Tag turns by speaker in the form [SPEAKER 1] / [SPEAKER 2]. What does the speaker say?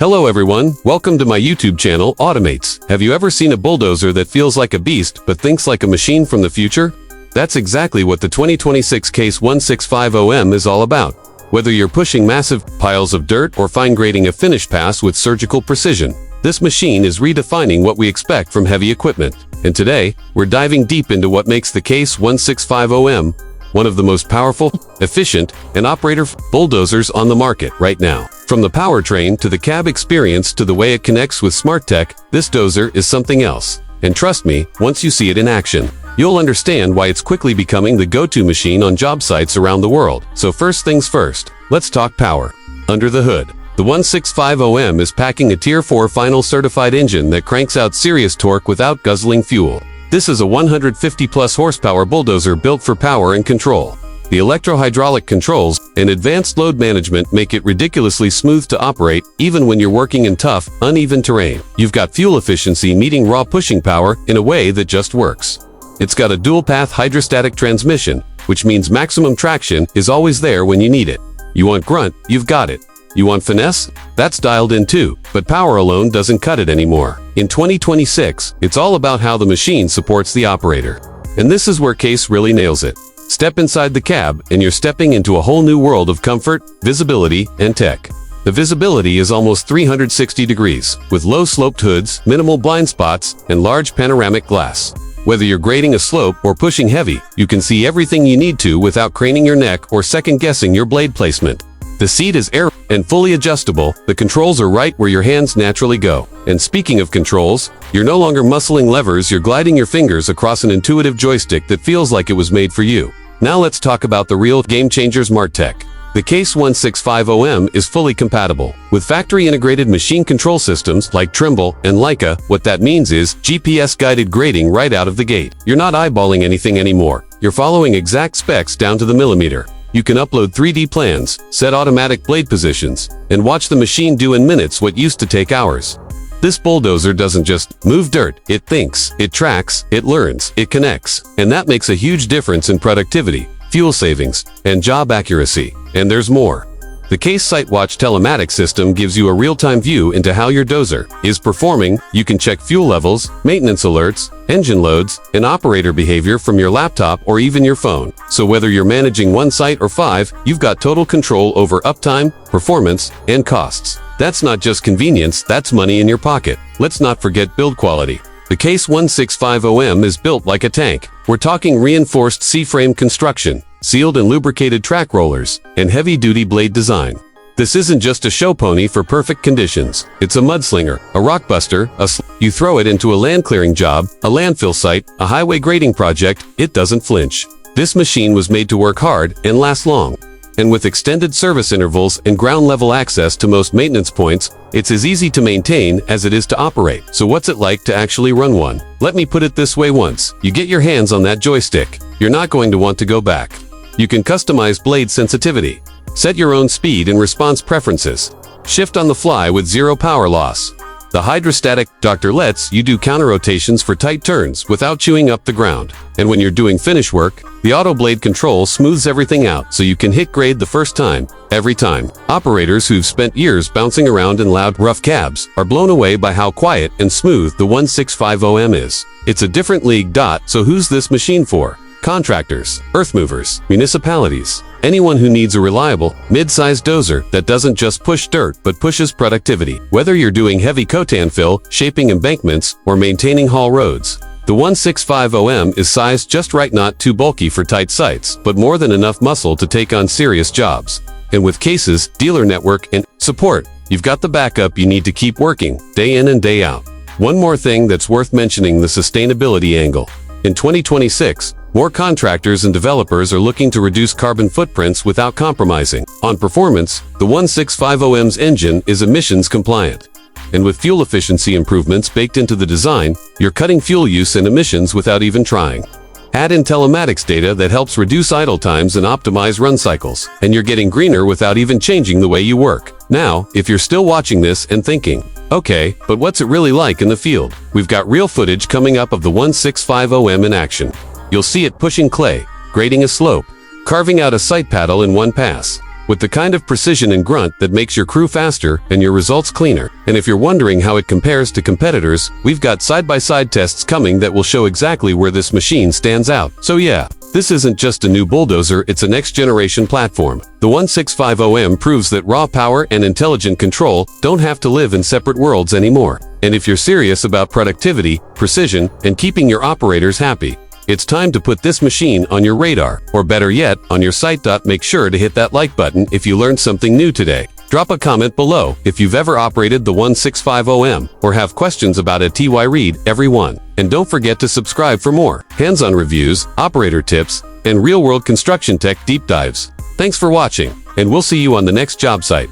[SPEAKER 1] Hello everyone, welcome to my YouTube channel, Automates. Have you ever seen a bulldozer that feels like a beast but thinks like a machine from the future? That's exactly what the 2026 Case 1650M is all about. Whether you're pushing massive piles of dirt or fine-grading a finish pass with surgical precision, this machine is redefining what we expect from heavy equipment. And today, we're diving deep into what makes the Case 1650M one of the most powerful, efficient, and operator-friendly bulldozers on the market right now. From the powertrain to the cab experience to the way it connects with smart tech, this dozer is something else. And trust me, once you see it in action, you'll understand why it's quickly becoming the go-to machine on job sites around the world. So first things first, let's talk power. Under the hood, the 1650M is packing a Tier 4 final certified engine that cranks out serious torque without guzzling fuel. This is a 150-plus horsepower bulldozer built for power and control. The electro-hydraulic controls and advanced load management make it ridiculously smooth to operate, even when you're working in tough, uneven terrain. You've got fuel efficiency meeting raw pushing power in a way that just works. It's got a dual-path hydrostatic transmission, which means maximum traction is always there when you need it. You want grunt, you've got it. You want finesse? That's dialed in too, but power alone doesn't cut it anymore. In 2026, it's all about how the machine supports the operator. And this is where Case really nails it. Step inside the cab, and you're stepping into a whole new world of comfort, visibility, and tech. The visibility is almost 360 degrees, with low-sloped hoods, minimal blind spots, and large panoramic glass. Whether you're grading a slope or pushing heavy, you can see everything you need to without craning your neck or second-guessing your blade placement. The seat is air and fully adjustable. The controls are right where your hands naturally go. And speaking of controls, you're no longer muscling levers, you're gliding your fingers across an intuitive joystick that feels like it was made for you. Now let's talk about the real game-changer smart tech. The Case 1650M is fully compatible with factory-integrated machine control systems like Trimble and Leica. What that means is GPS-guided grading right out of the gate. You're not eyeballing anything anymore. You're following exact specs down to the millimeter. You can upload 3D plans, set automatic blade positions, and watch the machine do in minutes what used to take hours. This bulldozer doesn't just move dirt, it thinks, it tracks, it learns, it connects, and that makes a huge difference in productivity, fuel savings, and job accuracy. And there's more. The Case SiteWatch telematics system gives you a real-time view into how your dozer is performing. You can check fuel levels, maintenance alerts, engine loads, and operator behavior from your laptop or even your phone. So whether you're managing one site or 5, you've got total control over uptime, performance, and costs. That's not just convenience, that's money in your pocket. Let's not forget build quality. The Case 1650M is built like a tank. We're talking reinforced C-frame construction, sealed and lubricated track rollers, and heavy-duty blade design. This isn't just a show pony for perfect conditions. It's a mudslinger, a rockbuster, you throw it into a land-clearing job, a landfill site, a highway grading project, it doesn't flinch. This machine was made to work hard and last long. And with extended service intervals and ground-level access to most maintenance points, it's as easy to maintain as it is to operate. So what's it like to actually run one? Let me put it this way: once you get your hands on that joystick, you're not going to want to go back. You can customize blade sensitivity, set your own speed and response preferences, shift on the fly with zero power loss. The hydrostatic doctor lets you do counter rotations for tight turns without chewing up the ground. And when you're doing finish work, the auto blade control smooths everything out so you can hit grade the first time, every time. Operators who've spent years bouncing around in loud, rough cabs are blown away by how quiet and smooth the 1650M is. It's a different league. So who's this machine for? Contractors, earth movers, municipalities, anyone who needs a reliable, mid-sized dozer that doesn't just push dirt but pushes productivity. Whether you're doing heavy cotan fill, shaping embankments, or maintaining haul roads, the 1650M is sized just right, not too bulky for tight sites, but more than enough muscle to take on serious jobs. And with Case's dealer network and support, you've got the backup you need to keep working, day in and day out. One more thing that's worth mentioning: the sustainability angle. In 2026, more contractors and developers are looking to reduce carbon footprints without compromising on performance. The 1650M's engine is emissions compliant. And with fuel efficiency improvements baked into the design, you're cutting fuel use and emissions without even trying. Add in telematics data that helps reduce idle times and optimize run cycles, and you're getting greener without even changing the way you work. Now, if you're still watching this and thinking, okay, but what's it really like in the field? We've got real footage coming up of the 1650M in action. You'll see it pushing clay, grading a slope, carving out a site paddle in one pass, with the kind of precision and grunt that makes your crew faster and your results cleaner. And if you're wondering how it compares to competitors, we've got side-by-side tests coming that will show exactly where this machine stands out. So yeah, this isn't just a new bulldozer, it's a next-generation platform. The 1650M proves that raw power and intelligent control don't have to live in separate worlds anymore. And if you're serious about productivity, precision, and keeping your operators happy, it's time to put this machine on your radar, or better yet, on your sight. Make sure to hit that like button if you learned something new today. Drop a comment below if you've ever operated the 1650M or have questions about it. Read everyone. And don't forget to subscribe for more hands-on reviews, operator tips, and real-world construction tech deep dives. Thanks for watching, and we'll see you on the next job site.